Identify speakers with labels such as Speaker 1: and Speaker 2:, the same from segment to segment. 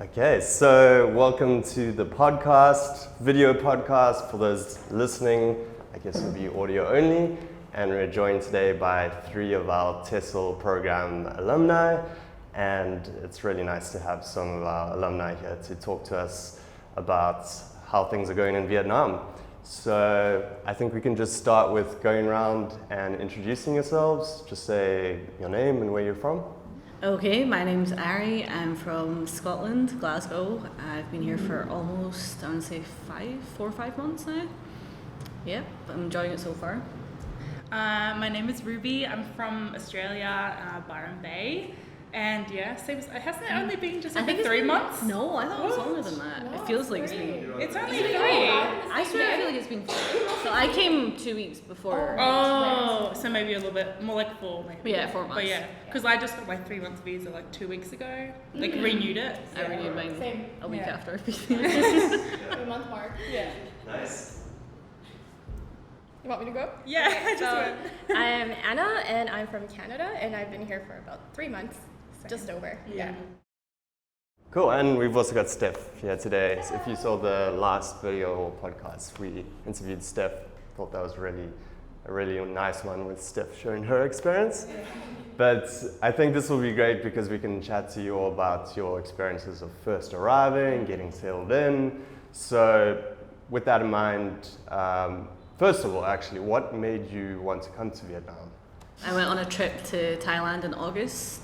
Speaker 1: Okay, so welcome to the podcast, video podcast. For those listening, I guess it'll be audio only. And we're joined today by 3 of our TESOL program alumni. And it's really nice to have some of our alumni here to talk to us about how things are going in Vietnam. So I think we can just start with going around and introducing yourselves. Just say your name and where you're from.
Speaker 2: Okay, my name's Ari. I'm from Scotland, Glasgow. I've been here for almost, I want to say 4 or 5 months now. Yep, I'm enjoying it so far.
Speaker 3: My name is Ruby. I'm from Australia, Byron Bay. And yeah, hasn't it only been just 3 months?
Speaker 2: No, I thought it was longer than that. It feels like it's been...
Speaker 3: It's only 3.
Speaker 2: I swear I feel like it's been 4. So I came 2 weeks before.
Speaker 3: Oh, so maybe a little bit more like 4 maybe.
Speaker 2: Yeah, 4 months.
Speaker 3: But yeah, because I just got my 3 months visa like 2 weeks ago. Like renewed it.
Speaker 2: I renewed mine
Speaker 4: Same.
Speaker 2: a week after.
Speaker 4: 3-month mark. Yeah.
Speaker 1: Nice.
Speaker 4: You want me to go?
Speaker 3: Yeah, I just
Speaker 4: So,
Speaker 3: went.
Speaker 4: I'm Anna, and I'm from Canada, and I've been here for about 3 months. Just over. Yeah.
Speaker 1: Cool, and we've also got Steph here today. So if you saw the last video or podcast, we interviewed Steph. Thought that was a really nice one with Steph sharing her experience. But I think this will be great because we can chat to you all about your experiences of first arriving, getting settled in. So with that in mind, first of all, actually, what made you want to come to Vietnam?
Speaker 2: I went on a trip to Thailand in August.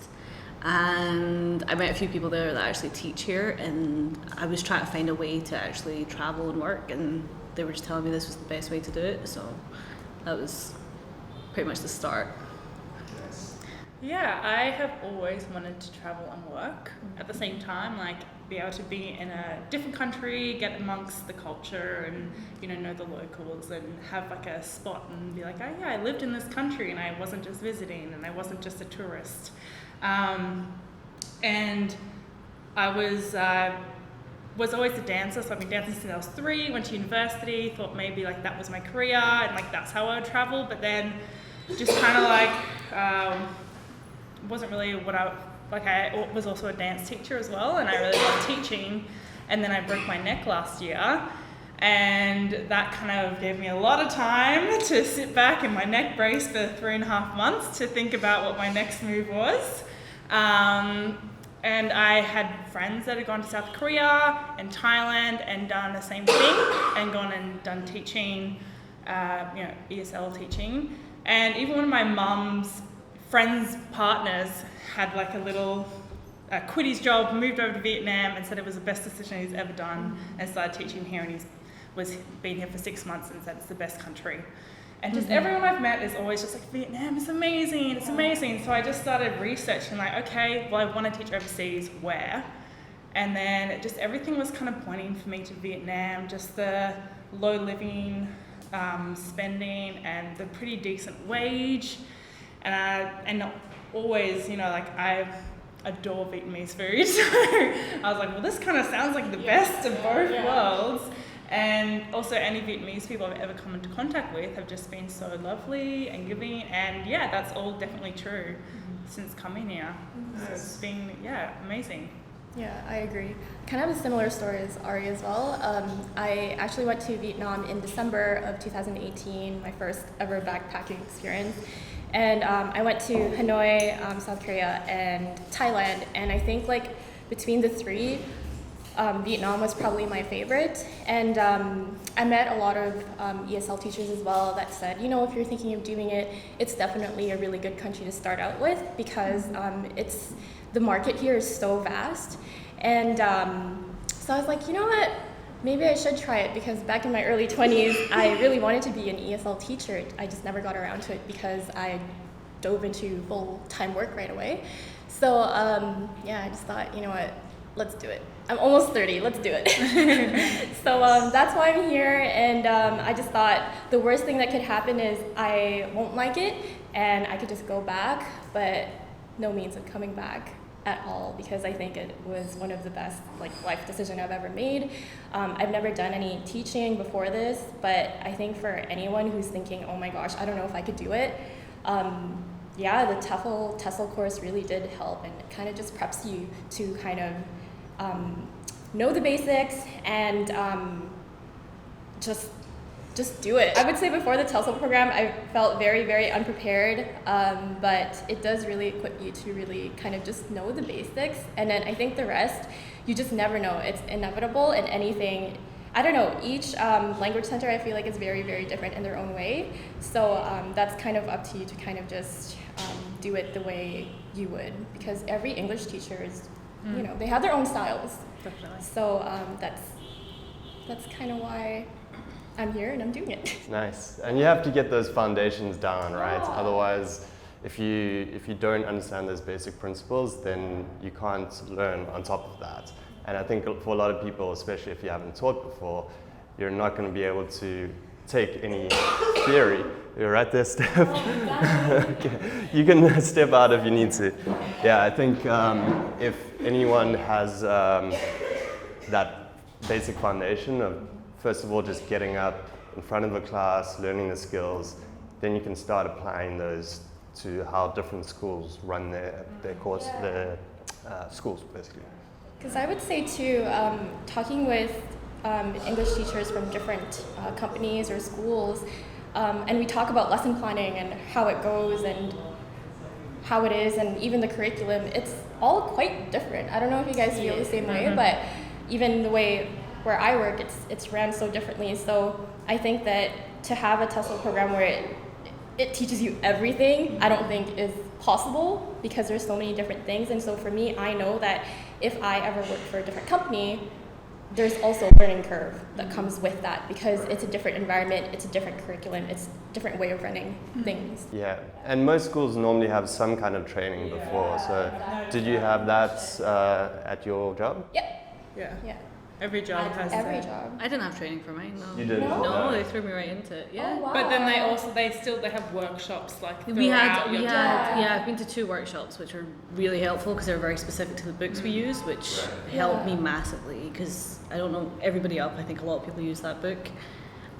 Speaker 2: And I met a few people there that actually teach here, and I was trying to find a way to actually travel and work, and they were just telling me this was the best way to do it, so that was pretty much the start.
Speaker 3: Yeah, I have always wanted to travel and work at the same time, like be able to be in a different country, get amongst the culture and, know the locals and have like a spot and be like, oh yeah, I lived in this country and I wasn't just visiting and I wasn't just a tourist. And I was always a dancer, so I've been dancing since I was 3, went to university, thought maybe like that was my career and like that's how I would travel, but then just kind of like wasn't really what I was also a dance teacher as well, and I really loved teaching, and then I broke my neck last year, and that kind of gave me a lot of time to sit back in my neck brace for 3.5 months to think about what my next move was. And I had friends that had gone to South Korea and Thailand and done the same thing and gone and done teaching, ESL teaching. And even one of my mum's friends' partners had like a little quit his job, moved over to Vietnam and said it was the best decision he's ever done, and started teaching here, and he's been here for 6 months and said it's the best country. And just everyone I've met is always just like, Vietnam is amazing, it's amazing. So I just started researching like, okay, well I want to teach overseas, where? And then just everything was kind of pointing for me to Vietnam, just the low living spending and the pretty decent wage. And always, I adore Vietnamese food. So I was like, well, this kind of sounds like the best of both worlds. And also any Vietnamese people I've ever come into contact with have just been so lovely and giving. And yeah, that's all definitely true since coming here. So it's been, amazing.
Speaker 4: Yeah, I agree. Kind of a similar story as Ari as well. I actually went to Vietnam in December of 2018, my first ever backpacking experience. And I went to Hanoi, South Korea, and Thailand. And I think like between the 3, Vietnam was probably my favorite. And I met a lot of ESL teachers as well that said, if you're thinking of doing it, it's definitely a really good country to start out with, because the market here is so vast. And so I was like, you know what? Maybe I should try it, because back in my early 20s, I really wanted to be an ESL teacher. I just never got around to it because I dove into full-time work right away. So I just thought, you know what, let's do it. I'm almost 30, let's do it. So that's why I'm here, and I just thought the worst thing that could happen is I won't like it, and I could just go back, but no means of coming back at all, because I think it was one of the best life decisions I've ever made. I've never done any teaching before this, but I think for anyone who's thinking, oh my gosh, I don't know if I could do it, the TESOL course really did help, and it kind of just preps you to kind of know the basics and just do it. I would say before the TESOL program, I felt very, very unprepared, but it does really equip you to really kind of just know the basics. And then I think the rest, you just never know. It's inevitable in anything. I don't know, each language center I feel like is very, very different in their own way. So that's kind of up to you to kind of just do it the way you would, because every English teacher is, you know, they have their own styles.
Speaker 2: Definitely.
Speaker 4: So that's kind of why I'm here and I'm doing it.
Speaker 1: Nice. And you have to get those foundations down, right?
Speaker 4: Yeah.
Speaker 1: Otherwise, if you don't understand those basic principles, then you can't learn on top of that. And I think for a lot of people, especially if you haven't taught before, you're not going to be able to take any theory. You're right there, Steph. Okay. You can step out if you need to. Yeah, I think if anyone has that basic foundation of, first of all, just getting up in front of the class, learning the skills, then you can start applying those to how different schools run their course, their schools, basically.
Speaker 4: Because I would say too, talking with English teachers from different companies or schools, and we talk about lesson planning and how it goes and how it is, and even the curriculum, it's all quite different. I don't know if you guys feel the same way, but even the way where I work, it's ran so differently. So I think that to have a TESOL program where it teaches you everything, I don't think is possible, because there's so many different things. And so for me, I know that if I ever work for a different company, there's also a learning curve that comes with that, because it's a different environment, it's a different curriculum, it's a different way of running things.
Speaker 1: Yeah, and most schools normally have some kind of training before. So did you have that at your job?
Speaker 4: Yeah.
Speaker 3: Every job has
Speaker 4: Every
Speaker 3: that.
Speaker 4: job.
Speaker 2: I didn't have training for mine, no.
Speaker 1: You didn't?
Speaker 2: No, they threw me right into it. Yeah.
Speaker 4: Oh, wow.
Speaker 3: But then they have workshops like
Speaker 2: We
Speaker 3: throughout your
Speaker 2: had, I've been to 2 workshops, which are really helpful because they're very specific to the books we use, which helped me massively, because I don't know, everybody up, I think a lot of people use that book,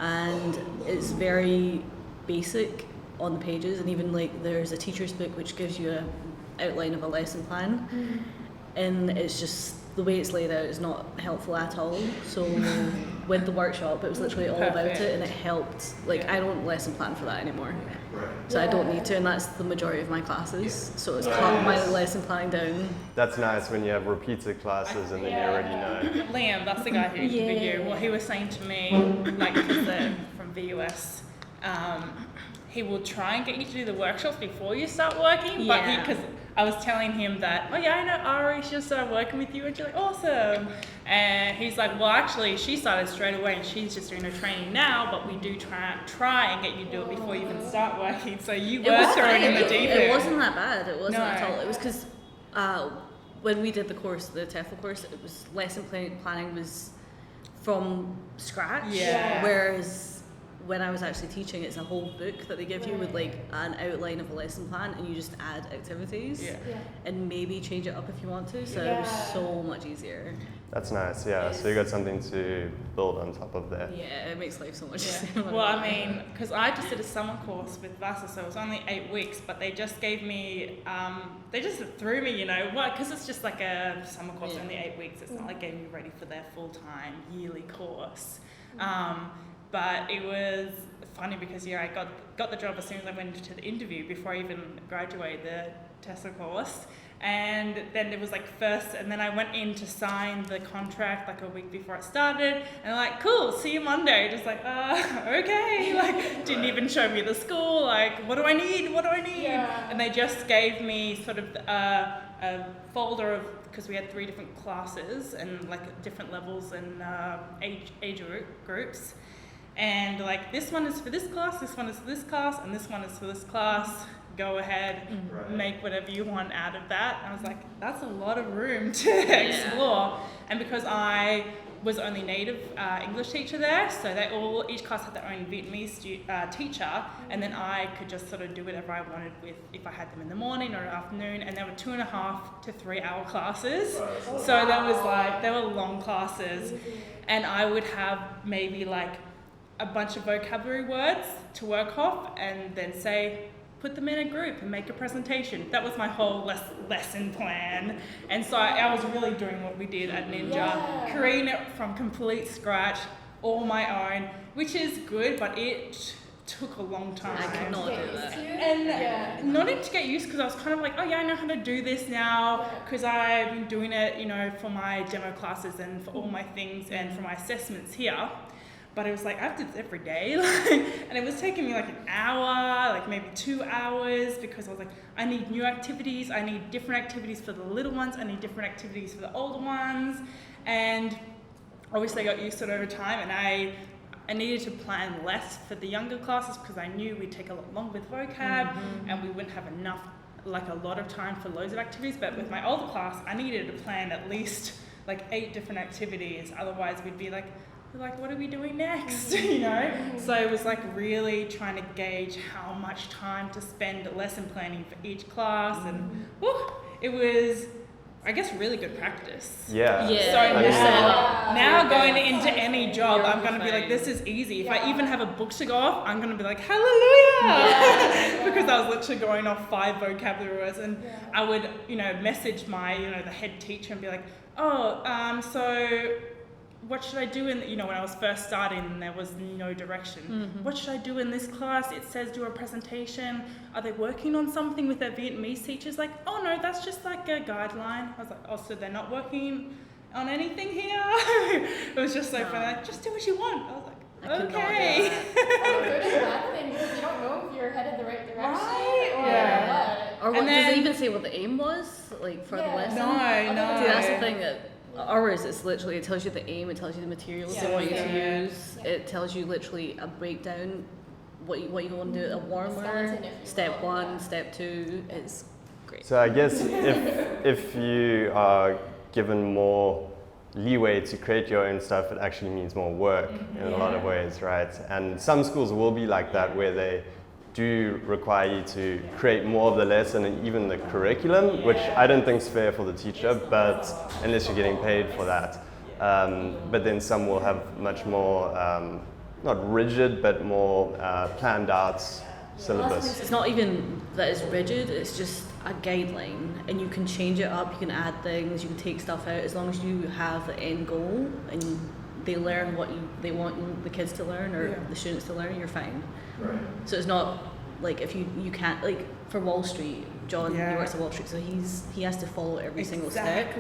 Speaker 2: and it's very basic on the pages, and even like there's a teacher's book which gives you an outline of a lesson plan, and it's just, the way it's laid out is not helpful at all. So with the workshop, it was literally all about it, and it helped. Like, I don't lesson plan for that anymore. So I don't need to, and that's the majority of my classes. So it's cut my lesson planning down.
Speaker 1: That's nice when you have repeated classes and then you already know.
Speaker 3: Liam, that's the guy who interviewed you. What he was saying to me, like, because they're from VUS, he will try and get you to do the workshops before you start working, but because I was telling him that, oh yeah, I know Ari, she'll start working with you, and she's like, awesome. And he's like, well, actually, she started straight away, and she's just doing her training now, but we do try and get you to do it before you even start working. So you were throwing in the deep end.
Speaker 2: It wasn't that bad. It wasn't
Speaker 3: No.
Speaker 2: at all. It was because when we did the course, the TEFL course, it was lesson planning was from scratch.
Speaker 3: Yeah.
Speaker 2: Whereas when I was actually teaching, it's a whole book that they give you with like an outline of a lesson plan, and you just add activities and maybe change it up if you want to. So it was so much easier.
Speaker 1: That's nice, yeah. So you got something to build on top of there.
Speaker 2: Yeah, it makes life so much easier.
Speaker 3: Well, I mean, because I just did a summer course with Vasa, so it was only 8 weeks, but they just gave me, they just threw me, you know, what? Because it's just like a summer course, only 8 weeks. It's not like getting you ready for their full-time yearly course. But it was funny because I got the job as soon as I went to the interview, before I even graduated the TESOL course. And then it was like and then I went in to sign the contract like a week before it started, and they're like, cool, see you Monday. Just like, okay, like, didn't even show me the school, like, what do I need? Yeah. And they just gave me sort of a folder of, because we had 3 different classes and like different levels and age groups. And like, this one is for this class, this one is for this class, and this one is for this class. Go ahead, make whatever you want out of that. And I was like, that's a lot of room to explore. And because I was only native English teacher there, so each class had their own Vietnamese teacher, and then I could just sort of do whatever I wanted with, if I had them in the morning or afternoon. And there were 2.5 to 3 hour classes, so that was like, they were long classes, and I would have maybe like a bunch of vocabulary words to work off, and then say, put them in a group and make a presentation. That was my whole lesson plan. And so I was really doing what we did at Ninja, creating it from complete scratch, all my own, which is good, but it took a long time.
Speaker 2: I could not do that.
Speaker 3: And not to get used, because I was kind of like, oh yeah, I know how to do this now, because I've been doing it, you know, for my demo classes and for all my things and for my assessments here. But it was like, I have to do this every day, and it was taking me like an hour, like maybe 2 hours, because I was like, I need new activities, I need different activities for the little ones, I need different activities for the older ones, and obviously I got used to it over time, and I needed to plan less for the younger classes because I knew we'd take a lot longer with vocab and we wouldn't have enough, like a lot of time for loads of activities. But with my older class, I needed to plan at least like 8 different activities. Otherwise we'd be like, what are we doing next? You know? So it was like really trying to gauge how much time to spend lesson planning for each class, and it was, I guess, really good practice.
Speaker 1: Yeah.
Speaker 3: So now going into any job, I'm going to be like, this is easy. If I even have a book to go off, I'm going to be like, hallelujah! Because I was literally going off 5 vocabulary words, and I would, you know, message my, you know, the head teacher and be like, so what should I do in, you know, when I was first starting, there was no direction. What should I do in this class? It says do a presentation. Are they working on something with their Vietnamese teachers? Like, oh no, that's just like a guideline. I was like, oh, so they're not working on anything here? It was just so funny, like, just do what you want. I was like, okay.
Speaker 4: Good and bad thing, because you don't know if you're headed the right direction
Speaker 2: Or what, does it even say what the aim was, like, for the lesson?
Speaker 3: No.
Speaker 2: See, that's the thing that ours is literally, it tells you the aim, it tells you the materials they want you to use, it tells you literally a breakdown, what you want to do, a warmer, step 1, step 2, it's great.
Speaker 1: So I guess if you are given more leeway to create your own stuff, it actually means more work in a lot of ways, right? And some schools will be like that, where they do require you to create more of the lesson and even the curriculum, which I don't think is fair for the teacher, but unless you're getting paid for that. But then some will have much more, not rigid, but more planned out syllabus.
Speaker 2: It's not even that it's rigid, it's just a guideline, and you can change it up, you can add things, you can take stuff out, as long as you have the end goal and they learn what they want the kids to learn or the students to learn, you're fine. Right. So it's not like if you can't, like for Wall Street, John, he works at Wall Street, so he has to follow every single step.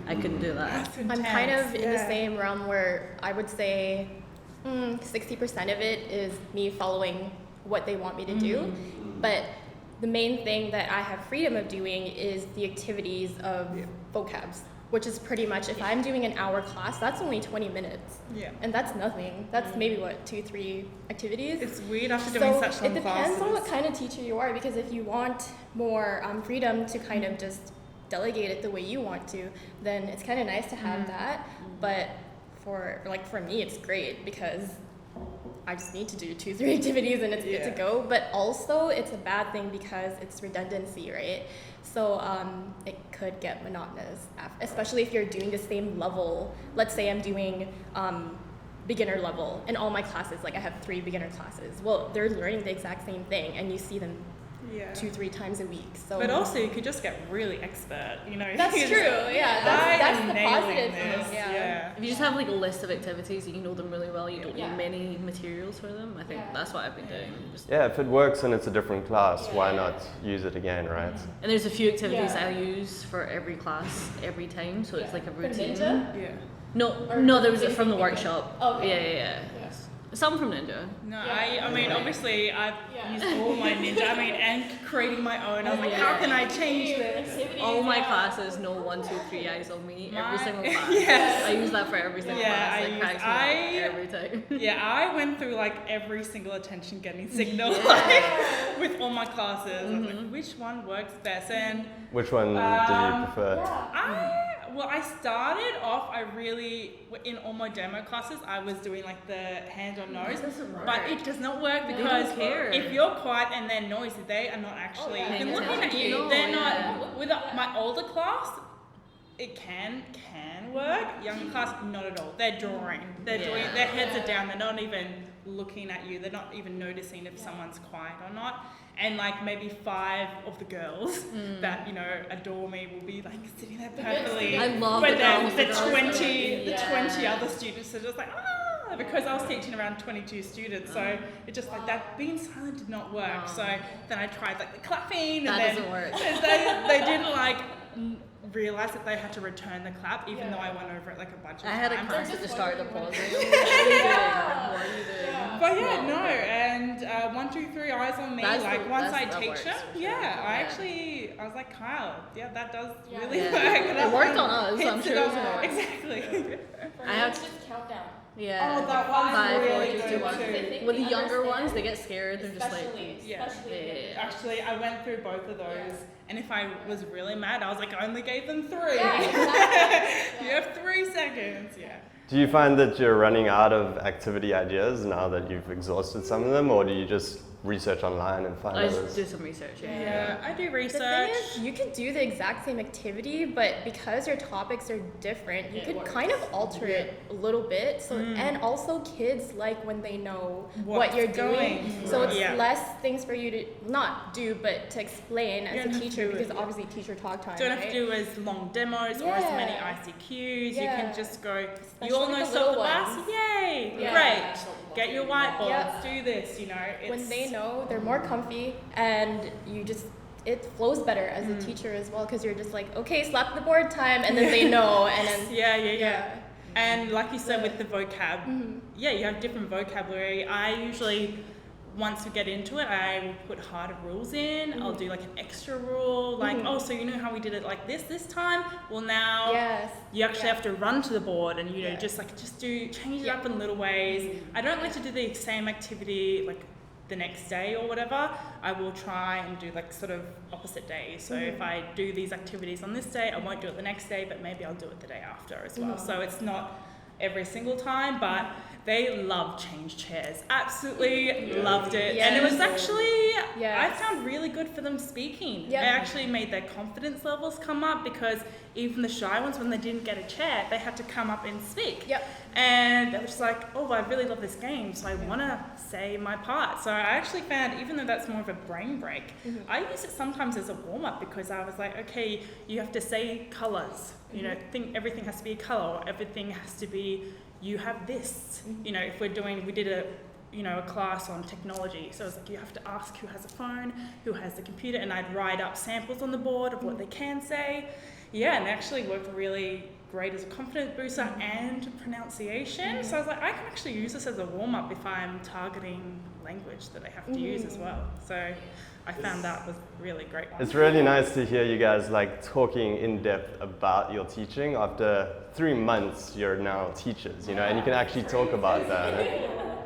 Speaker 2: I couldn't do that.
Speaker 4: I'm kind of in the same realm where I would say 60% of it is me following what they want me to do, but the main thing that I have freedom of doing is the activities of vocabs, which is pretty much, if I'm doing an hour class, that's only 20 minutes. Yeah. And that's nothing. That's maybe, 2-3 activities?
Speaker 3: It's weird after doing such long classes.
Speaker 4: It depends on what kind of teacher you are, because if you want more freedom to kind of just delegate it the way you want to, then it's kind of nice to have that. But for me, it's great, because I just need to do 2-3 activities and it's good to go. But also, it's a bad thing because it's redundancy, right? So it could get monotonous, especially if you're doing the same level. Let's say I'm doing beginner level in all my classes. Like I have 3 beginner classes. Well, they're learning the exact same thing, and you see them 2-3 times a week. So,
Speaker 3: but also you could just get really expert, you know.
Speaker 4: That's true. Yeah, that's the positive thing.
Speaker 2: If you just have like a list of activities and you know them really well, you don't need many materials for them. I think that's what I've been doing.
Speaker 1: If it works and it's a different class, why not use it again, right?
Speaker 2: And there's a few activities I use for every class every time, so it's like a routine. No, there was it from the workshop. Yeah. Some from Ninja.
Speaker 3: No, I mean, obviously, I've used all my Ninja. I mean, and creating my own. I was like, how can I change this?
Speaker 2: All my classes know 1, 2, 3 eyes on me. Every single class. I use that for every single class. It cracks me up every time.
Speaker 3: I went through like every single attention getting signal with all my classes. I was like, which one works best? And
Speaker 1: which one do you prefer?
Speaker 3: I started off, in all my demo classes, I was doing like the hand on nose, but it does not work because if you're quiet and they're noisy, they are not actually even looking at you. They're not, with my older class, it can work. Younger class, not at all. They're drawing. They're doing. Their heads are down. They're not even looking at you. They're not even noticing if someone's quiet or not. And like maybe 5 of the girls that adore me will be like sitting there perfectly.
Speaker 2: I love
Speaker 3: but
Speaker 2: the
Speaker 3: then
Speaker 2: girls.
Speaker 3: the 20 other students are just like because I was teaching around 22 students, so it just like that being silent did not work. So then I tried like the clapping,
Speaker 2: That
Speaker 3: and
Speaker 2: doesn't work.
Speaker 3: they didn't like realize that they had to return the clap, even though I went over it like a bunch of times.
Speaker 2: I had a class at the start of the pause.
Speaker 3: But and 1, 2, 3 eyes on me.
Speaker 2: That's
Speaker 3: like
Speaker 2: the-
Speaker 3: once
Speaker 2: that's-
Speaker 3: I
Speaker 2: that
Speaker 3: teach
Speaker 2: works
Speaker 3: them,
Speaker 2: for sure.
Speaker 3: I was like, Kyle, that does really
Speaker 2: Yeah.
Speaker 3: work.
Speaker 2: It
Speaker 3: That
Speaker 2: worked
Speaker 3: one
Speaker 2: on us, I'm
Speaker 3: hits
Speaker 2: sure
Speaker 3: it
Speaker 2: it's
Speaker 3: on-
Speaker 2: gonna work.
Speaker 3: Exactly.
Speaker 2: I have
Speaker 5: just countdown.
Speaker 2: Yeah.
Speaker 3: Oh, that one's
Speaker 2: 5, 4,
Speaker 3: really
Speaker 2: 3,
Speaker 3: good
Speaker 2: 2, 1.
Speaker 3: too.
Speaker 2: With the younger ones, they get scared. They're just like,
Speaker 3: Yeah.
Speaker 2: yeah.
Speaker 3: Actually, I went through both of those, and if I was really mad, I was like, I only gave them 3.
Speaker 5: Yeah, exactly.
Speaker 3: You have 3 seconds. Yeah.
Speaker 1: Do you find that you're running out of activity ideas now that you've exhausted some of them, or do you just research online and find
Speaker 2: I just
Speaker 1: others?
Speaker 2: do some research.
Speaker 3: Yeah, I do
Speaker 4: The
Speaker 3: research.
Speaker 4: thing is, you could do the exact same activity, but because your topics are different, you could kind of alter it a little bit. So and also kids like when they know what
Speaker 3: What's
Speaker 4: you're
Speaker 3: going.
Speaker 4: doing. So it's
Speaker 3: Yeah.
Speaker 4: less things for you to not do, but to explain
Speaker 3: You
Speaker 4: as
Speaker 3: don't
Speaker 4: a
Speaker 3: have to
Speaker 4: teacher,
Speaker 3: do it.
Speaker 4: because obviously teacher talk time.
Speaker 3: Don't have
Speaker 4: right?
Speaker 3: to do as long demos or as many
Speaker 4: Yeah.
Speaker 3: ICQs.
Speaker 4: Yeah.
Speaker 3: You can just go, you
Speaker 4: Especially
Speaker 3: all know
Speaker 4: the
Speaker 3: Solve the
Speaker 4: little
Speaker 3: Maths?
Speaker 4: ones.
Speaker 3: Yay!
Speaker 4: Yeah.
Speaker 3: Great! Get your whiteboards,
Speaker 4: Yeah.
Speaker 3: do this, It's,
Speaker 4: When they know, they're more comfy, and it flows better as a teacher as well, because you're just like, okay, slap the board time, and then they know, and then
Speaker 3: Yeah. And like you said with the vocab, you have different vocabulary. I usually, once we get into it, I will put harder rules in. I'll do like an extra rule, like, oh, so you know how we did it like this time? Well, now
Speaker 4: Yes.
Speaker 3: you actually
Speaker 4: Yeah.
Speaker 3: have to run to the board and
Speaker 4: Yeah.
Speaker 3: just change it up in little ways. I don't like to do the same activity like the next day or whatever. I will try and do like sort of opposite days. So if I do these activities on this day, I won't do it the next day, but maybe I'll do it the day after as well. So it's not every single time, but they love change chairs. Absolutely loved it. And it was actually, I found really good for them speaking.
Speaker 4: Yep.
Speaker 3: It actually made their confidence levels come up, because even the shy ones, when they didn't get a chair, they had to come up and speak.
Speaker 4: Yep.
Speaker 3: And they were just like, oh, I really love this game, so I want to say my part. So I actually found, even though that's more of a brain break, I use it sometimes as a warm-up, because I was like, okay, you have to say colours. Think everything has to be a colour, or everything has to be, you have this. If we did a class on technology, so it's like you have to ask who has a phone, who has the computer, and I'd write up samples on the board of what they can say. Yeah, and it actually worked really great as a confidence booster and pronunciation. So I was like, I can actually use this as a warm-up if I'm targeting language that I have to use as well. So I found that was really great.
Speaker 1: It's really nice to hear you guys like talking in depth about your teaching. After 3 months, you're now teachers, and you can actually talk about that.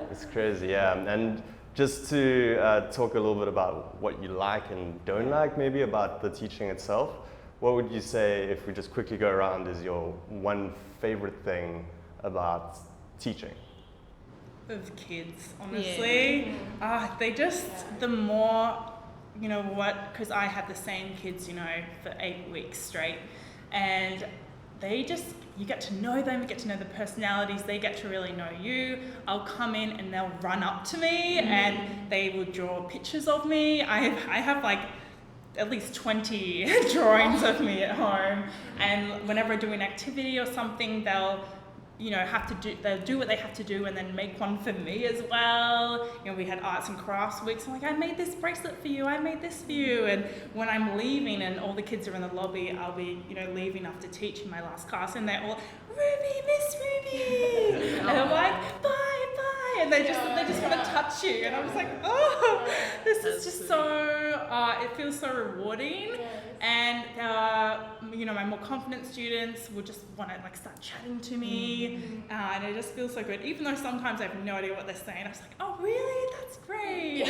Speaker 1: It's crazy, yeah. And just to talk a little bit about what you like and don't like, maybe about the teaching itself. What would you say, if we just quickly go around, is your one favorite thing about teaching?
Speaker 3: Of kids, honestly. They just, the more, because I had the same kids, for 8 weeks straight, and they just, you get to know them, you get to know the personalities, they get to really know you. I'll come in and they'll run up to me and they will draw pictures of me. I have like at least 20 drawings of me at home, and whenever I do an activity or something, they'll they'll do what they have to do and then make one for me as well. We had arts and crafts weeks. I'm like, I made this bracelet for you, I made this for you. And when I'm leaving and all the kids are in the lobby, I'll be, leaving after teaching my last class, and they're all, Ruby, Miss Ruby. And I'm like, bye. And they just want to touch you. And I was like, oh, this is just so, it feels so rewarding. And, my more confident students will just want to start chatting to me. And it just feels so good. Even though sometimes I have no idea what they're saying, I was like, oh, really? That's great.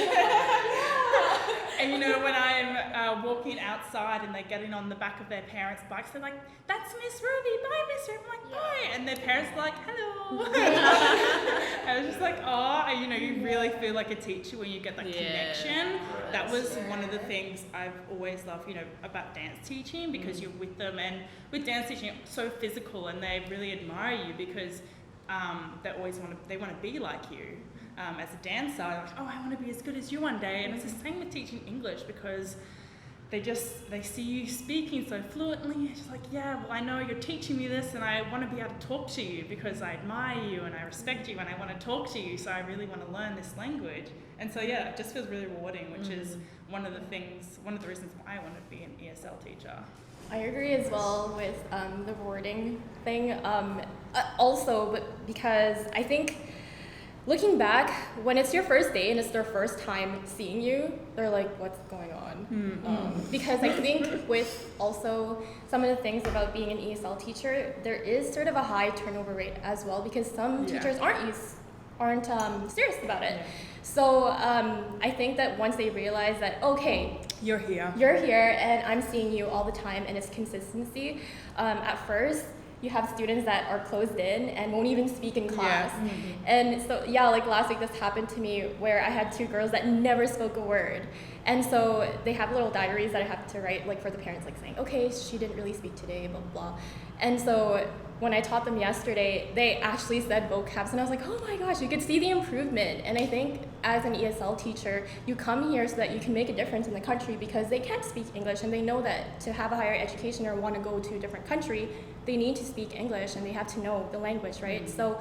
Speaker 3: And when I'm walking outside and they're getting on the back of their parents' bikes, they're like, "That's Miss Ruby, bye Miss Ruby." I'm like, "Bye," and their parents are like, "Hello." I was just like, oh, you really feel like a teacher when you get that connection. That was one of the things I've always loved, about dance teaching, because you're with them, and with dance teaching, it's so physical, and they really admire you because they always want to be like you. As a dancer, like, oh, I want to be as good as you one day. And it's the same with teaching English, because they see you speaking so fluently. It's just like, yeah, well, I know you're teaching me this, and I want to be able to talk to you because I admire you and I respect you and I want to talk to you, so I really want to learn this language. And so it just feels really rewarding, which is one of the reasons why I want to be an ESL teacher.
Speaker 4: I agree as well with the rewarding thing. Also, but because I think, looking back, when it's your first day and it's their first time seeing you, they're like, what's going on? Because I think with also some of the things about being an ESL teacher, there is sort of a high turnover rate as well, because some teachers aren't serious about it. So I think that once they realize that, okay, you're here and I'm seeing you all the time, and it's consistency. At first, you have students that are closed in and won't even speak in class. And so, like last week, this happened to me where I had 2 girls that never spoke a word. And so they have little diaries that I have to write, like for the parents, like saying, okay, she didn't really speak today, blah, blah, blah. And so when I taught them yesterday, they actually said vocabs, and I was like, oh my gosh, you could see the improvement. And I think as an ESL teacher, you come here so that you can make a difference in the country, because they can't speak English, and they know that to have a higher education or want to go to a different country, they need to speak English and they have to know the language, right? So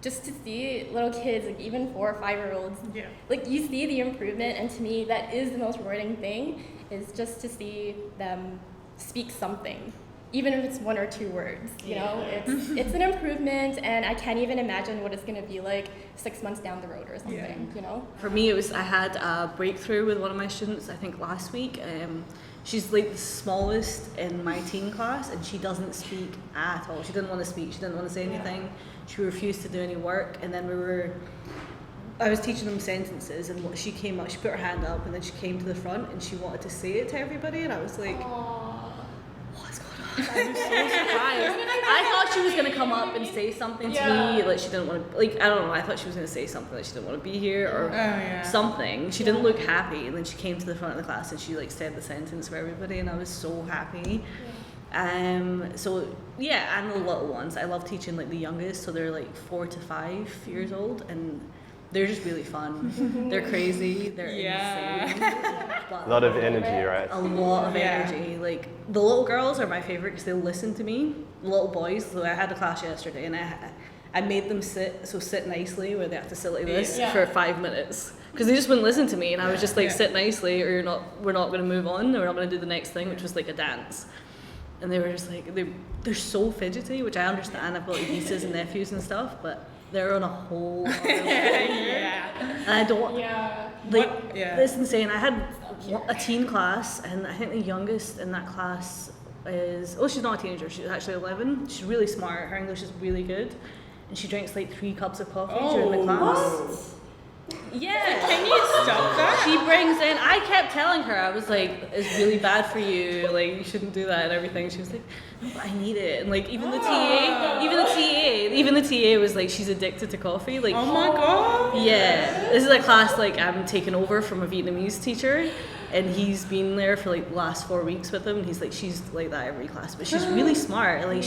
Speaker 4: just to see little kids, like even 4 or 5-year-olds, like you see the improvement, and to me that is the most rewarding thing, is just to see them speak something, even if it's 1 or 2 words. It's an improvement, and I can't even imagine what it's going to be like 6 months down the road or something.
Speaker 2: For me, I had a breakthrough with one of my students, I think last week. She's like the smallest in my teen class, and she doesn't speak at all. She didn't want to speak, she didn't want to say anything. She refused to do any work, and then I was teaching them sentences, and she came up, she put her hand up, and then she came to the front and she wanted to say it to everybody, and I was like, what's going on? I was so surprised. I thought she was going to come up and say something to me, like she didn't want to, like, I don't know, I thought she was going to say something, like she didn't want to be here or something. She didn't look happy, and then she came to the front of the class and she like said the sentence for everybody, and I was so happy. And the little ones, I love teaching like the youngest, so they're like 4 to 5 years old, and they're just really fun. They're crazy, they're insane.
Speaker 1: A lot of energy, right?
Speaker 2: A lot of energy. Like the little girls are my favorite because they listen to me. The little boys, so I had a class yesterday, and I made them sit nicely, where they have to sit like this for 5 minutes, because they just wouldn't listen to me, and I was just like, sit nicely, or we're not going to move on, or we're not going to do the next thing, which was like a dance. And they were just like, they're so fidgety, which I understand. I've got like nieces and nephews and stuff, but they're on a whole other level. And I don't, it's insane. I had a teen class, and I think the youngest in that class she's not a teenager, she's actually 11. She's really smart, her English is really good, and she drinks like 3 cups of coffee during the class.
Speaker 4: What?
Speaker 2: Yeah.
Speaker 3: Can you stop that?
Speaker 2: She brings in, I kept telling her, I was like, it's really bad for you, like you shouldn't do that and everything. She was like, no, but I need it. And like even the TA was like, she's addicted to coffee. Like,
Speaker 3: oh my god.
Speaker 2: Yeah. This is a class like I'm taking over from a Vietnamese teacher, and he's been there for like the last 4 weeks with him, and he's like, she's like that every class, but she's really smart. Like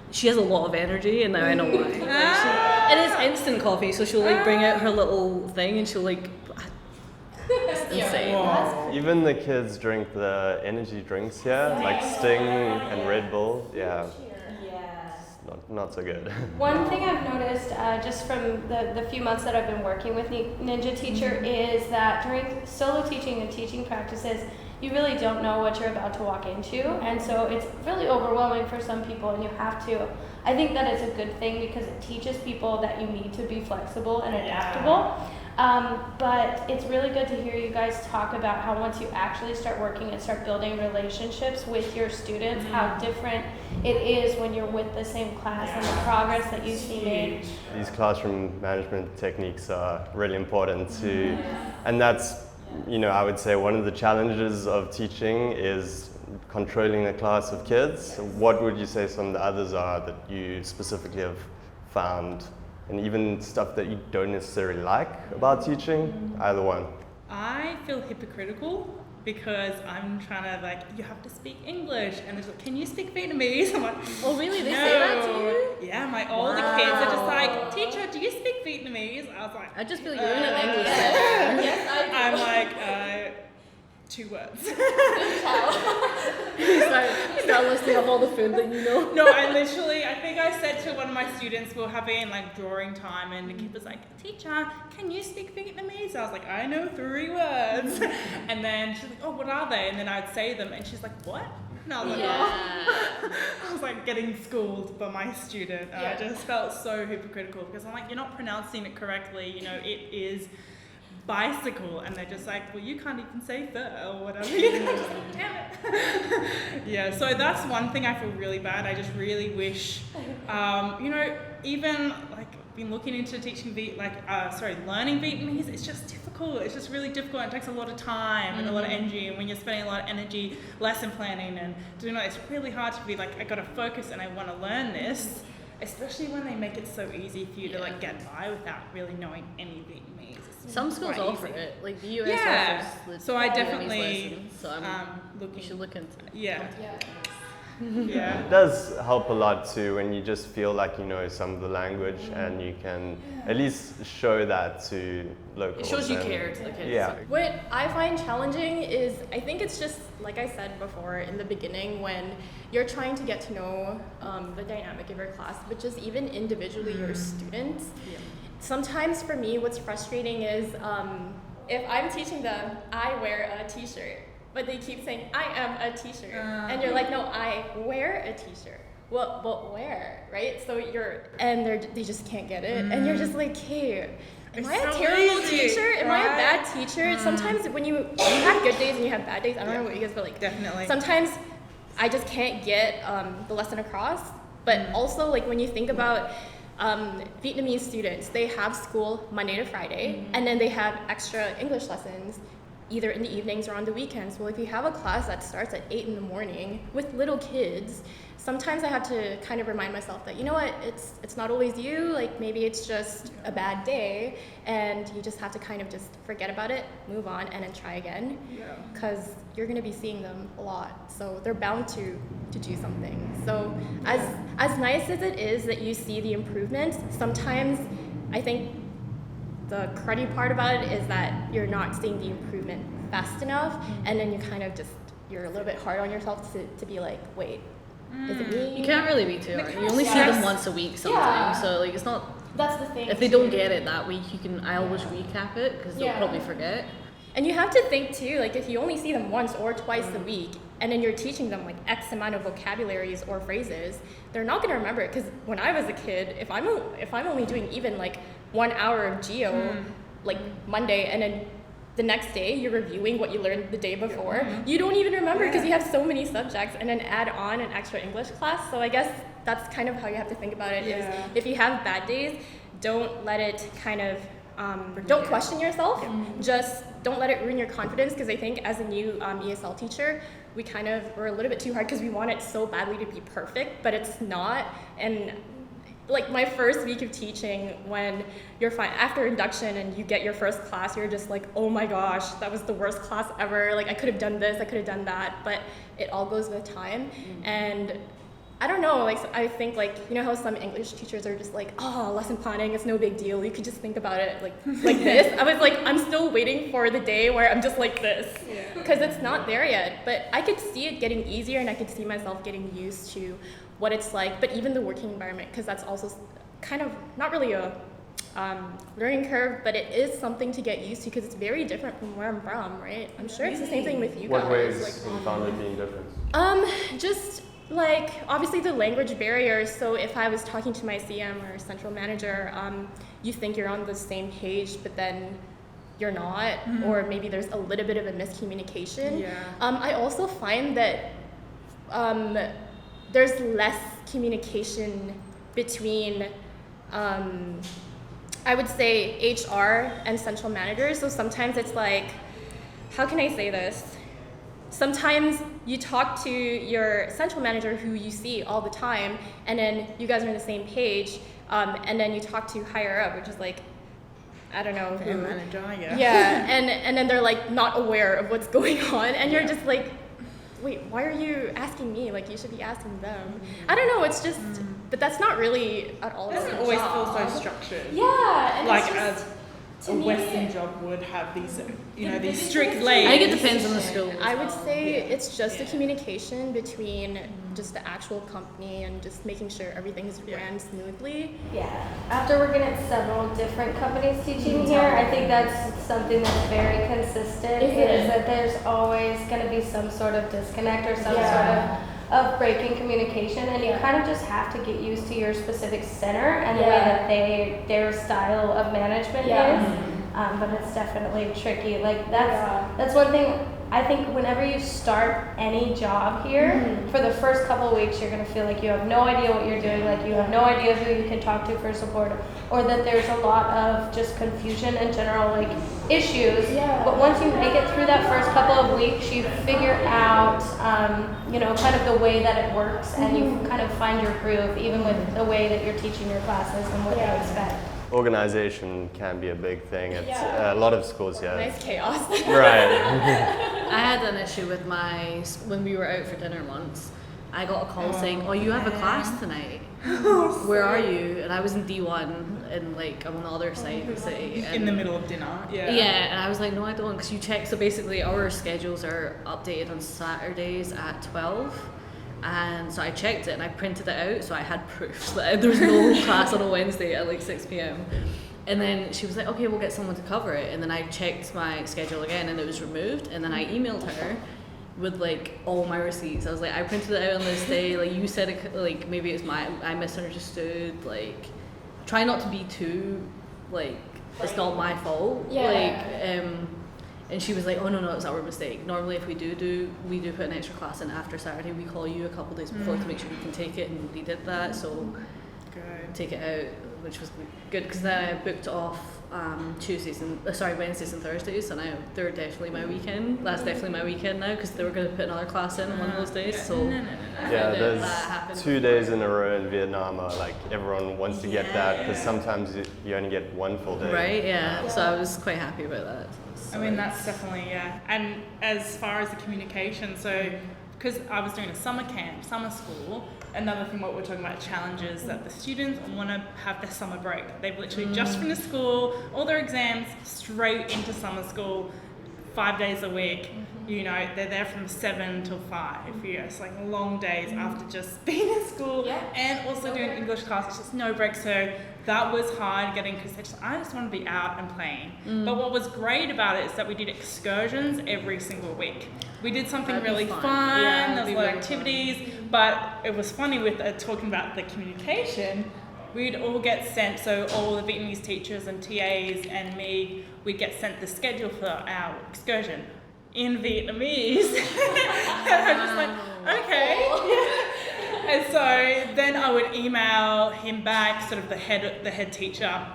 Speaker 2: she has a lot of energy, and now I know why. Like it is instant coffee, so she'll like bring out her little thing, and she'll like, it's insane.
Speaker 1: Wow. Even the kids drink the energy drinks here, like Sting and Red Bull. Yeah. Not so good.
Speaker 5: One thing I've noticed just from the few months that I've been working with Ninja Teacher is that during solo teaching and teaching practices, you really don't know what you're about to walk into, and so it's really overwhelming for some people, and you have to. I think that it's a good thing because it teaches people that you need to be flexible and adaptable. But it's really good to hear you guys talk about how once you actually start working and start building relationships with your students, how different it is when you're with the same class and the progress that you see made.
Speaker 1: These classroom management techniques are really important too, and that's you know, I would say one of the challenges of teaching is controlling a class of kids. What would you say some of the others are that you specifically have found, and even stuff that you don't necessarily like about teaching? Either one.
Speaker 3: I feel hypocritical because I'm trying to like, you have to speak English, and they're like, can you speak Vietnamese? I'm like,
Speaker 2: Oh, really? They
Speaker 3: no.
Speaker 2: say that to you?
Speaker 3: Yeah, my older kids are just like, teacher, do you speak Vietnamese? I was like,
Speaker 2: I just feel like you're in an English center.
Speaker 4: Yes, I do.
Speaker 3: I'm like, 2 words.
Speaker 2: You start listing off all the food that you know.
Speaker 3: No, I think I said to one of my students, we were having like drawing time, and the kid was like, teacher, can you speak Vietnamese? I was like, I know 3 words. And then she's like, oh, what are they? And then I'd say them, and she's like, what? And I was like, oh. I was like getting schooled by my student. I just felt so hypocritical because I'm like, you're not pronouncing it correctly. You know, it is bicycle, and they're just like, well, you can't even say the or whatever. You know, just like, damn it. Yeah, so that's one thing I feel really bad. I just really wish, you know, even like been looking into teaching learning Vietnamese. It's just difficult. It's just really difficult. It takes a lot of time and a lot of energy. And when you're spending a lot of energy lesson planning and doing that, it's really hard to be like, I got to focus and I want to learn this. Especially when they make it so easy for you to like get by without really knowing any Vietnamese.
Speaker 2: Some schools
Speaker 3: quite
Speaker 2: offer
Speaker 3: easy.
Speaker 2: it, like the US offers the
Speaker 3: So I
Speaker 2: Vietnamese
Speaker 3: definitely
Speaker 2: lessons, so I'm
Speaker 3: looking.
Speaker 2: you should look into it.
Speaker 3: Yeah.
Speaker 4: Yeah.
Speaker 1: It does help a lot too when you just feel like you know some of the language and you can at least show that to locals.
Speaker 2: It shows you
Speaker 1: and-
Speaker 2: care to the kids.
Speaker 1: Yeah.
Speaker 4: What I find challenging is, I think it's just, like I said before in the beginning, when you're trying to get to know the dynamic of your class, but just even individually your students.
Speaker 2: Yeah.
Speaker 4: Sometimes for me, what's frustrating is if I'm teaching them, I wear a t-shirt, but they keep saying, I am a t-shirt. And you're like, no, I wear a t-shirt. Well, but where, right? So they just can't get it. And you're just like, hey, am
Speaker 3: It's
Speaker 4: I a
Speaker 3: so
Speaker 4: terrible
Speaker 3: easy,
Speaker 4: teacher? Am I a
Speaker 3: right?
Speaker 4: bad teacher? Sometimes when you have good days and you have bad days, I don't know what you guys feel like.
Speaker 3: Definitely.
Speaker 4: Sometimes I just can't get the lesson across. But also, like, when you think about Vietnamese students, they have school Monday to Friday, and then they have extra English lessons either in the evenings or on the weekends. Well, if you have a class that starts at 8 in the morning with little kids, sometimes I have to kind of remind myself that, you know what, it's not always you, like maybe it's just a bad day, and you just have to kind of just forget about it, move on, and then try again, because you're going to be seeing them a lot, so they're bound to do something. So as nice as it is that you see the improvements, sometimes I think the cruddy part about it is that you're not seeing the improvement fast enough, and then you kind of just, you're a little bit hard on yourself to be like, wait, is it me?
Speaker 2: You can't really be too hard. You only see them once a week sometimes, so like it's not.
Speaker 4: That's the thing.
Speaker 2: If they don't get it that week, I always recap it because they'll probably forget.
Speaker 4: And you have to think too, like if you only see them once or twice a week, and then you're teaching them like X amount of vocabularies or phrases, they're not going to remember it. Because when I was a kid, if I'm only doing even like 1 hour of geo, like Monday, and then the next day you're reviewing what you learned the day before, you don't even remember because you have so many subjects, and then add on an extra English class. So I guess that's kind of how you have to think about it. Is if you have bad days, don't let it kind of don't question yourself. Just don't let it ruin your confidence, because I think as a new ESL teacher, we're a little bit too hard because we want it so badly to be perfect, but it's not. And like my first week of teaching, when you're after induction and you get your first class, you're just like, oh my gosh, that was the worst class ever. Like I could have done this, I could have done that, but it all goes with time. And I don't know, like I think like, you know how some English teachers are just like, oh, lesson planning, it's no big deal. You could just think about it like this. I was like, I'm still waiting for the day where I'm just like this, because it's not there yet. But I could see it getting easier, and I could see myself getting used to what it's like. But even the working environment, because that's also kind of not really a learning curve, but it is something to get used to, because it's very different from where I'm from, right? I'm sure it's the same thing with you guys.
Speaker 1: What ways
Speaker 4: like,
Speaker 1: have you found it being different?
Speaker 4: just like obviously the language barriers. So if I was talking to my CM or central manager, you think you're on the same page, but then you're not, or maybe there's a little bit of a miscommunication. I also find that there's less communication between I would say HR and central managers. So sometimes it's like how can I say this? Sometimes you talk to your central manager who you see all the time, and then you guys are on the same page, and then you talk to higher up, which is like, I don't know who.
Speaker 3: Manager, yeah.
Speaker 4: Yeah, and then they're like not aware of what's going on, and you're just like, wait, why are you asking me? Like, you should be asking them. I don't know, it's just, but that's not really at all.
Speaker 3: It doesn't always feel so structured.
Speaker 4: Yeah, and
Speaker 3: Like
Speaker 4: it's just,
Speaker 3: a Western job would have these, these strict layers.
Speaker 2: I think it depends on the school.
Speaker 4: I would say it's just the communication between just the actual company and just making sure everything's ran smoothly.
Speaker 5: Yeah. After working at several different companies teaching here, I think that's something that's very consistent is that there's always going to be some sort of disconnect or some sort of breaking communication, and you kind of just have to get used to your specific center and the way that their style of management is. But it's definitely tricky. Like that's one thing. I think whenever you start any job here, for the first couple of weeks, you're going to feel like you have no idea what you're doing, like you have no idea who you can talk to for support, or that there's a lot of just confusion and general like issues. But once you make it through that first couple of weeks, you figure out, kind of the way that it works, and you kind of find your groove, even with the way that you're teaching your classes and what they expect.
Speaker 1: Organization can be a big thing at a lot of schools here.
Speaker 4: Nice chaos.
Speaker 1: Right.
Speaker 2: I had an issue with when we were out for dinner once. I got a call saying, "Oh, you have a class tonight. Where are you?" And I was in D1, and like I'm on the other side of the city.
Speaker 3: In the middle of dinner. Yeah.
Speaker 2: Yeah, and I was like, "No, I don't," because you check. So basically, our schedules are updated on Saturdays at 12. And so I checked it and I printed it out, so I had proof that there was no class on a Wednesday at like 6 p.m. And then she was like, okay, we'll get someone to cover it. And then I checked my schedule again and it was removed. And then I emailed her with like all my receipts. I was like, I printed it out on this day. Like you said, like maybe it's I misunderstood. Like try not to be too like it's not my fault. And she was like, oh no, it's our mistake. Normally if we do put an extra class in after Saturday, we call you a couple days before to make sure we can take it, and nobody did that, so take it out, which was good, because then I booked off Wednesdays and Thursdays, and they're definitely my weekend. That's definitely my weekend now, because they were going to put another class in on one of those days, so
Speaker 1: there's 2 days in a row in Vietnam like everyone wants to get that, because sometimes you only get one full day.
Speaker 2: Right, so I was quite happy about that.
Speaker 3: I mean, that's definitely, and as far as the communication, so because I was doing a summer school, another thing what we're talking about, challenges that the students want to have their summer break. They've literally just finished school, all their exams, straight into summer school, 5 days a week. They're there from 7 till 5. It's like long days after just being in school and also doing English classes, just no break. So that was hard getting, because I just want to be out and playing. But what was great about it is that we did excursions every single week. We did something really fun. There was a lot of activities, but it was funny with talking about the communication. We'd all get sent, so all the Vietnamese teachers and TAs and me, we'd get sent the schedule for our excursion in Vietnamese. And I'm just like, okay. And so then I would email him back, sort of the head teacher.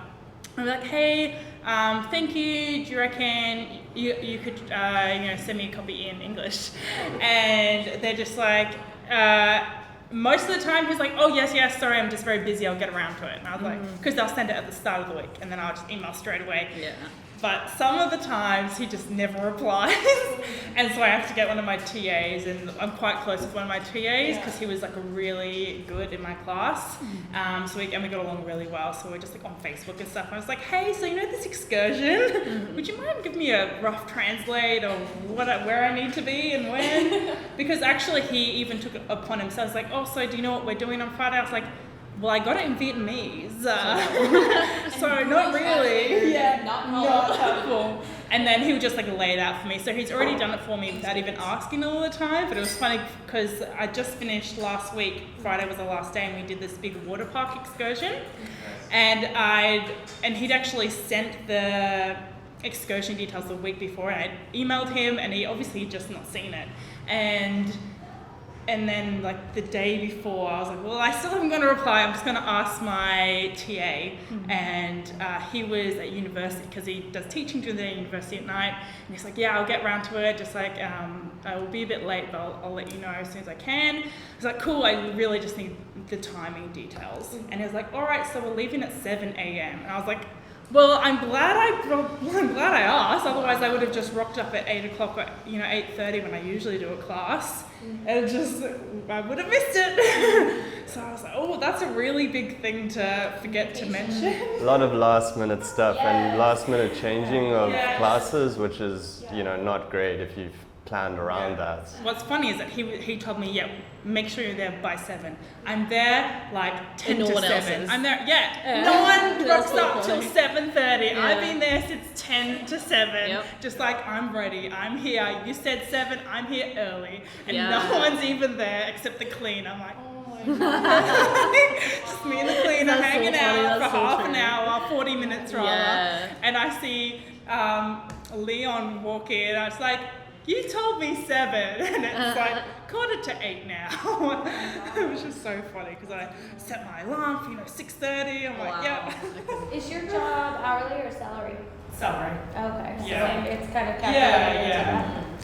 Speaker 3: I'm like, hey, thank you. Do you reckon you could send me a copy in English? And they're just like, most of the time he's like, oh yes, sorry, I'm just very busy, I'll get around to it. And I was like, because they'll send it at the start of the week, and then I'll just email straight away. Yeah. But some of the times he just never replies. And so I have to get one of my TAs, and I'm quite close with one of my TAs because he was like really good in my class. So we got along really well. So we're just like on Facebook and stuff. I was like, hey, so this excursion, would you mind giving me a rough translate of where I need to be and when? Because actually he even took it upon himself. He's like, oh, so do you know what we're doing on Friday? I was like, well, I got it in Vietnamese, so not really. Not helpful. And then he would just like lay it out for me. So he's already done it for me without even asking all the time. But it was funny because I just finished last week. Friday was the last day, and we did this big water park excursion. And he'd actually sent the excursion details the week before. And I'd emailed him, and he obviously had just not seen it. And And then like the day before, I was like, well, I still haven't got a reply. I'm just going to ask my TA. And he was at university because he does teaching during the day, university at night. And he's like, yeah, I'll get round to it. Just like, I will be a bit late, but I'll let you know as soon as I can. I was like, cool, I really just need the timing details. And he was like, all right, so we're leaving at 7 a.m. And I was like, well, I'm glad I asked. Otherwise, I would have just rocked up at 8 o'clock, or 8:30 when I usually do a class, and I would have missed it. So I was like, oh, that's a really big thing to forget to mention.
Speaker 1: A lot of last minute stuff and last minute changing of
Speaker 3: Yes.
Speaker 1: classes, which is not great if you've planned around that.
Speaker 3: What's funny is that he told me, make sure you're there by 7. I'm there like 10
Speaker 2: no
Speaker 3: to
Speaker 2: one
Speaker 3: 7.
Speaker 2: else is.
Speaker 3: I'm there, no one
Speaker 2: That's
Speaker 3: rocks
Speaker 2: the
Speaker 3: up till
Speaker 2: point.
Speaker 3: 7:30.
Speaker 2: Yeah.
Speaker 3: I've been there since 10 to 7.
Speaker 2: Yep.
Speaker 3: Just like, I'm ready, I'm here. You said 7, I'm here early. And
Speaker 2: Yeah.
Speaker 3: no one's even there except the cleaner. I'm like, oh my God. Just me and the cleaner
Speaker 2: That's so
Speaker 3: hanging
Speaker 2: funny,
Speaker 3: out for
Speaker 2: that's so
Speaker 3: half
Speaker 2: true.
Speaker 3: an hour, 40 minutes rather.
Speaker 2: Yeah.
Speaker 3: And I see Leon walk in. I was like, you told me 7, and it's like 7:45 now. It was just so funny because I set my alarm for 6:30. I'm like,
Speaker 2: Wow.
Speaker 5: Is your job hourly or salary?
Speaker 3: Sorry.
Speaker 5: Okay, so
Speaker 3: Yeah.
Speaker 5: it's kind of calculated
Speaker 3: Yeah,
Speaker 5: into
Speaker 3: yeah.
Speaker 5: that.